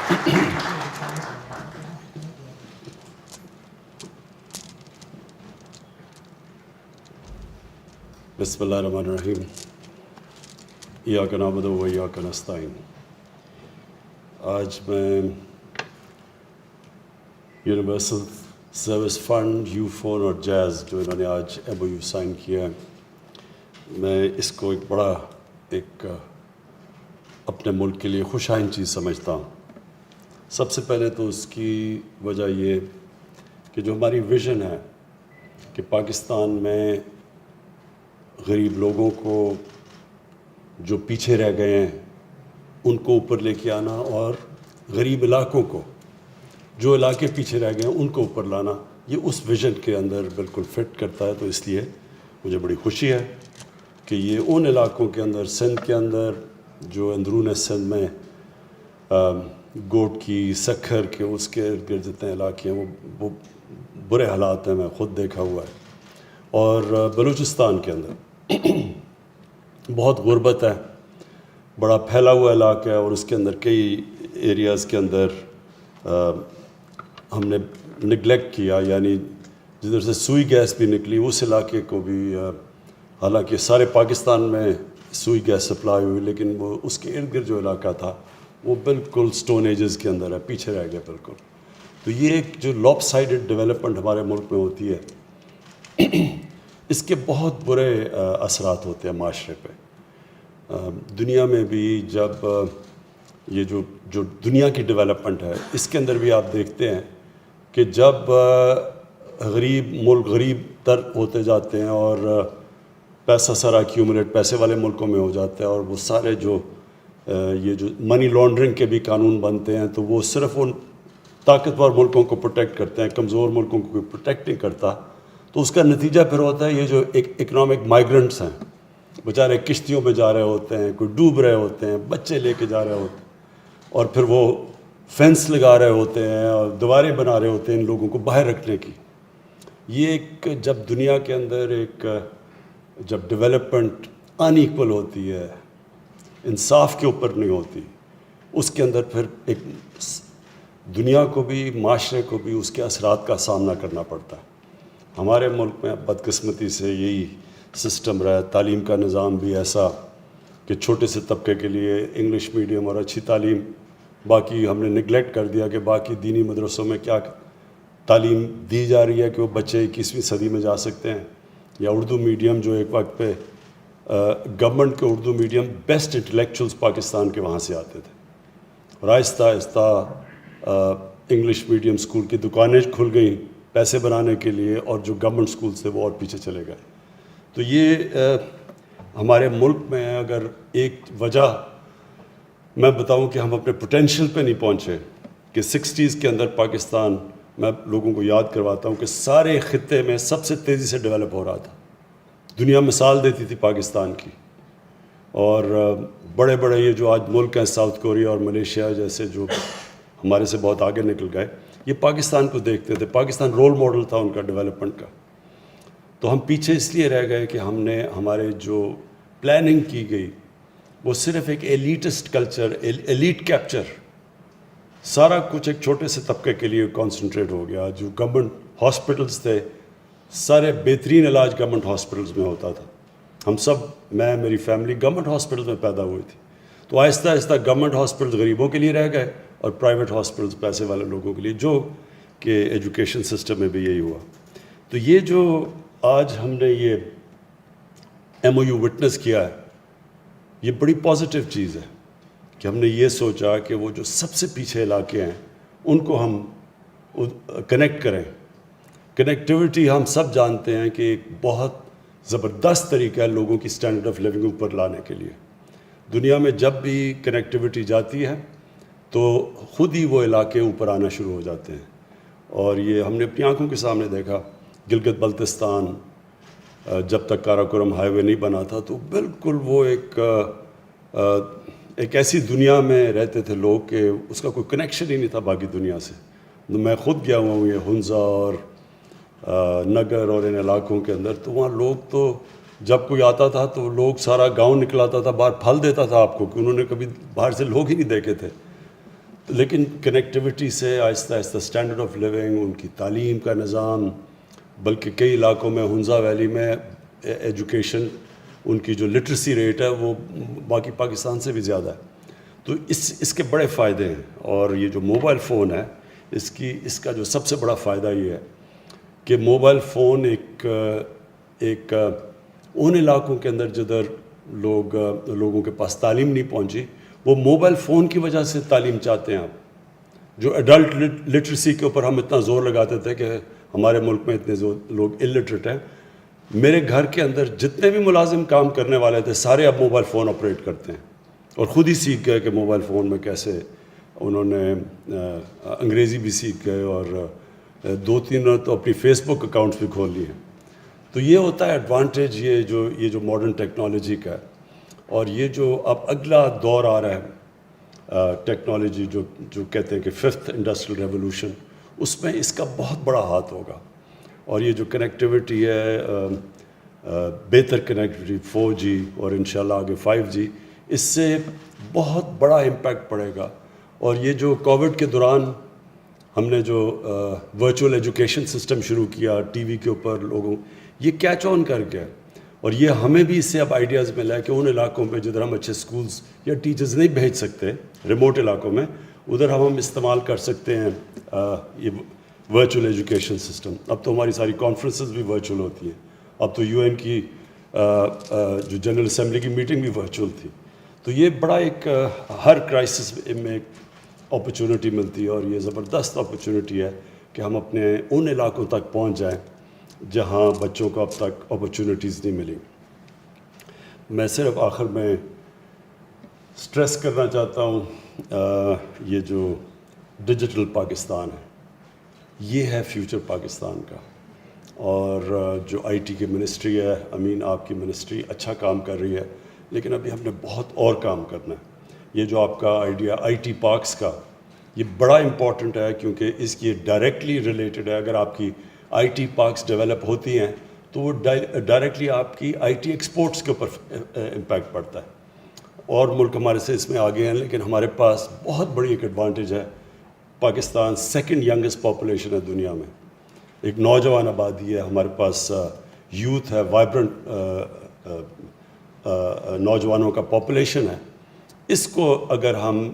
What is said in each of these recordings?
بسم اللہ الرحمن الرحیم ایاک نعبد و ایاک نستعین۔ آج میں universal service fund, you phone اور جیز جو انہوں نے آج ایم او یو سائن کیا ہے، میں اس کو ایک بڑا اپنے ملک کے لیے خوش آئند چیز سمجھتا ہوں۔ سب سے پہلے تو اس کی وجہ یہ کہ جو ہماری ویژن ہے کہ پاکستان میں غریب لوگوں کو جو پیچھے رہ گئے ہیں ان کو اوپر لے کے آنا، اور غریب علاقوں کو جو علاقے پیچھے رہ گئے ہیں ان کو اوپر لانا، یہ اس ویژن کے اندر بالکل فٹ کرتا ہے۔ تو اس لیے مجھے بڑی خوشی ہے کہ یہ ان علاقوں کے اندر، سندھ کے اندر جو اندرون سندھ میں گوٹ کی، سکھر کے، اس کے ارد گرد جتنے علاقے ہیں وہ برے حالات ہیں، میں خود دیکھا ہوا ہے۔ اور بلوچستان کے اندر بہت غربت ہے، بڑا پھیلا ہوا علاقہ ہے، اور اس کے اندر کئی ایریاز کے اندر ہم نے نگلیکٹ کیا، یعنی جدھر سے سوئی گیس بھی نکلی اس علاقے کو بھی، حالانکہ سارے پاکستان میں سوئی گیس سپلائی ہوئی، لیکن وہ اس کے ارد گرد جو علاقہ تھا وہ بالکل سٹون ایجز کے اندر ہے، پیچھے رہ گیا بالکل۔ تو یہ ایک جو لاپ سائڈڈ ڈیولپمنٹ ہمارے ملک میں ہوتی ہے، اس کے بہت برے اثرات ہوتے ہیں معاشرے پہ۔ دنیا میں بھی جب یہ جو دنیا کی ڈیولپمنٹ ہے، اس کے اندر بھی آپ دیکھتے ہیں کہ جب غریب ملک غریب تر ہوتے جاتے ہیں اور پیسہ سارا ایکیومولیٹ پیسے والے ملکوں میں ہو جاتا ہے، اور وہ سارے جو یہ جو منی لانڈرنگ کے بھی قانون بنتے ہیں، تو وہ صرف ان طاقتور ملکوں کو پروٹیکٹ کرتے ہیں، کمزور ملکوں کو کوئی پروٹیکٹ نہیں کرتا۔ تو اس کا نتیجہ پھر ہوتا ہے یہ جو اکنامک مائیگرنٹس ہیں، بیچارے کشتیوں میں جا رہے ہوتے ہیں، کوئی ڈوب رہے ہوتے ہیں، بچے لے کے جا رہے ہوتے ہیں، اور پھر وہ فینس لگا رہے ہوتے ہیں اور دیواریں بنا رہے ہوتے ہیں ان لوگوں کو باہر رکھنے کی۔ یہ ایک جب دنیا کے اندر جب ڈیولپمنٹ ان ایکول ہوتی ہے، انصاف کے اوپر نہیں ہوتی، اس کے اندر پھر ایک دنیا کو بھی، معاشرے کو بھی اس کے اثرات کا سامنا کرنا پڑتا ہے۔ ہمارے ملک میں بدقسمتی سے یہی سسٹم رہا ہے، تعلیم کا نظام بھی ایسا کہ چھوٹے سے طبقے کے لیے انگلش میڈیم اور اچھی تعلیم، باقی ہم نے نگلیکٹ کر دیا کہ باقی دینی مدرسوں میں کیا تعلیم دی جا رہی ہے کہ وہ بچے 21ویں صدی میں جا سکتے ہیں، یا اردو میڈیم جو ایک وقت پہ گورنمنٹ کے Urdu medium best intellectuals Pakistan کے وہاں سے آتے تھے، اور آہستہ آہستہ انگلش میڈیم اسکول کی دکانیں کھل گئیں پیسے بنانے کے لیے، اور جو گورنمنٹ اسکول تھے وہ اور پیچھے چلے گئے۔ تو یہ ہمارے ملک میں اگر ایک وجہ میں بتاؤں کہ ہم اپنے پوٹینشیل پہ نہیں پہنچے، کہ 60s کے اندر پاکستان، میں لوگوں کو یاد کرواتا ہوں کہ سارے خطے میں سب سے تیزی سے ڈیولپ ہو رہا تھا، دنیا مثال دیتی تھی پاکستان کی، اور بڑے بڑے یہ جو آج ملک ہیں ساؤتھ کوریا اور ملیشیا جیسے جو ہمارے سے بہت آگے نکل گئے، یہ پاکستان کو دیکھتے تھے، پاکستان رول ماڈل تھا ان کا ڈیولپمنٹ کا۔ تو ہم پیچھے اس لیے رہ گئے کہ ہمارے جو پلاننگ کی گئی وہ صرف ایک ایلیٹسٹ کلچر، ایلیٹ کیپچر، سارا کچھ ایک چھوٹے سے طبقے کے لیے کانسنٹریٹ ہو گیا۔ جو گورنمنٹ ہاسپٹلس تھے، سارے بہترین علاج گورنمنٹ ہاسپٹلس میں ہوتا تھا، ہم سب، میں میری فیملی گورنمنٹ ہاسپٹلس میں پیدا ہوئی تھی۔ تو آہستہ آہستہ گورنمنٹ ہاسپٹلس غریبوں کے لیے رہ گئے، اور پرائیویٹ ہاسپٹلس پیسے والے لوگوں کے لیے، جو کہ ایجوکیشن سسٹم میں بھی یہی ہوا۔ تو یہ جو آج ہم نے یہ ایم او یو وٹنس کیا ہے، یہ بڑی پازیٹیو چیز ہے کہ ہم نے یہ سوچا کہ وہ جو سب سے پیچھے علاقے ہیں ان کو ہم کنیکٹ کریں۔ کنیکٹیوٹی ہم سب جانتے ہیں کہ ایک بہت زبردست طریقہ ہے لوگوں کی سٹینڈرڈ آف لیونگ اوپر لانے کے لیے۔ دنیا میں جب بھی کنیکٹیوٹی جاتی ہے تو خود ہی وہ علاقے اوپر آنا شروع ہو جاتے ہیں، اور یہ ہم نے اپنی آنکھوں کے سامنے دیکھا۔ گلگت بلتستان جب تک کاراکورم ہائی وے نہیں بنا تھا تو بالکل وہ ایک ایسی دنیا میں رہتے تھے لوگ کہ اس کا کوئی کنیکشن ہی نہیں تھا باقی دنیا سے۔ میں خود گیا ہوا ہوں یہ ہنزا اور نگر اور ان علاقوں کے اندر، تو وہاں لوگ تو جب کوئی آتا تھا تو لوگ سارا گاؤں نکلاتا تھا باہر، پھل دیتا تھا آپ کو، کہ انہوں نے کبھی باہر سے لوگ ہی نہیں دیکھے تھے۔ لیکن کنیکٹیوٹی سے آہستہ آہستہ اسٹینڈرڈ آف لیونگ، ان کی تعلیم کا نظام، بلکہ کئی علاقوں میں ہنزا ویلی میں ایجوکیشن، ان کی جو لٹریسی ریٹ ہے وہ باقی پاکستان سے بھی زیادہ ہے. تو اس کے بڑے فائدے ہیں. اور یہ جو موبائل فون ہے اس کا جو سب سے بڑا فائدہ یہ ہے کہ موبائل فون ایک ان علاقوں کے اندر جدھر لوگوں کے پاس تعلیم نہیں پہنچی، وہ موبائل فون کی وجہ سے تعلیم چاہتے ہیں. آپ جو ایڈلٹ لٹریسی کے اوپر ہم اتنا زور لگاتے تھے کہ ہمارے ملک میں اتنے لوگ الٹریٹ ہیں، میرے گھر کے اندر جتنے بھی ملازم کام کرنے والے تھے سارے اب موبائل فون آپریٹ کرتے ہیں اور خود ہی سیکھ گئے کہ موبائل فون میں کیسے. انہوں نے انگریزی بھی سیکھ گئے اور 2-3 تو اپنی فیس بک اکاؤنٹس بھی کھول لیے ہیں. تو یہ ہوتا ہے ایڈوانٹیج یہ جو ماڈرن ٹیکنالوجی کا ہے. اور یہ جو اب اگلا دور آ رہا ہے ٹیکنالوجی جو کہتے ہیں کہ 5th انڈسٹریل ریولوشن، اس میں اس کا بہت بڑا ہاتھ ہوگا. اور یہ جو کنیکٹیوٹی ہے، بہتر کنیکٹیوٹی 4G اور انشاءاللہ آگے 5G، اس سے بہت بڑا امپیکٹ پڑے گا. اور یہ جو کووڈ کے دوران ہم نے جو ورچوئل ایجوکیشن سسٹم شروع کیا ٹی وی کے اوپر لوگوں، یہ کیچ آن کر گیا. اور یہ ہمیں بھی اس سے اب آئیڈیاز ملا ہے کہ ان علاقوں پہ جدھر ہم اچھے سکولز یا ٹیچرز نہیں بھیج سکتے، ریموٹ علاقوں میں، ادھر ہم استعمال کر سکتے ہیں یہ ورچوئل ایجوکیشن سسٹم. اب تو ہماری ساری کانفرنسز بھی ورچوئل ہوتی ہیں. اب تو UN کی جو جنرل اسمبلی کی میٹنگ بھی ورچوئل تھی. تو یہ بڑا ایک ہر کرائسس میں ایک اپرچونٹی ملتی ہے، اور یہ زبردست اپرچونٹی ہے کہ ہم اپنے ان علاقوں تک پہنچ جائیں جہاں بچوں کو اب تک اپرچونٹیز نہیں ملی. میں صرف آخر میں سٹریس کرنا چاہتا ہوں یہ جو ڈیجیٹل پاکستان ہے، یہ ہے فیوچر پاکستان کا. اور جو IT کی منسٹری ہے، امین آپ کی منسٹری اچھا کام کر رہی ہے، لیکن ابھی ہم نے بہت اور کام کرنا ہے. یہ جو آپ کا آئیڈیا IT پارکس کا، یہ بڑا امپورٹنٹ ہے کیونکہ اس کی ڈائریکٹلی ریلیٹڈ ہے. اگر آپ کی IT پارکس ڈیولپ ہوتی ہیں تو وہ ڈائریکٹلی آپ کی IT ایکسپورٹس کے اوپر امپیکٹ پڑتا ہے. اور ملک ہمارے سے اس میں آگے ہیں، لیکن ہمارے پاس بہت بڑی ایک ایڈوانٹیج ہے. پاکستان 2nd ینگسٹ پاپولیشن ہے دنیا میں، ایک نوجوان آبادی ہے ہمارے پاس، یوتھ ہے، وائبرنٹ نوجوانوں کا پاپولیشن ہے. اس کو اگر ہم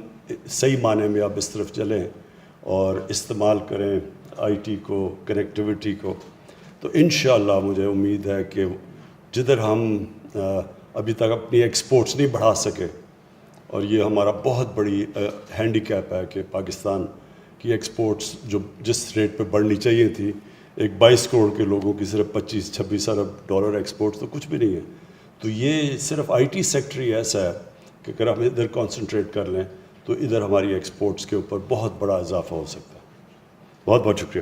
صحیح معنی میں اب اس طرف چلیں اور استعمال کریں IT کو، کنیکٹیوٹی کو، تو انشاءاللہ مجھے امید ہے کہ جدھر ہم ابھی تک اپنی ایکسپورٹس نہیں بڑھا سکے، اور یہ ہمارا بہت بڑی ہینڈی کیپ ہے کہ پاکستان کی ایکسپورٹس جو جس ریٹ پہ بڑھنی چاہیے تھی، ایک 22 کروڑ کے لوگوں کی صرف 25-26 ارب ڈالر ایکسپورٹ تو کچھ بھی نہیں ہے. تو یہ صرف IT سیکٹر ہی ایسا ہے کہ اگر ہم ادھر کانسنٹریٹ کر لیں تو ادھر ہماری ایکسپورٹس کے اوپر بہت بڑا اضافہ ہو سکتا ہے. بہت بہت شکریہ.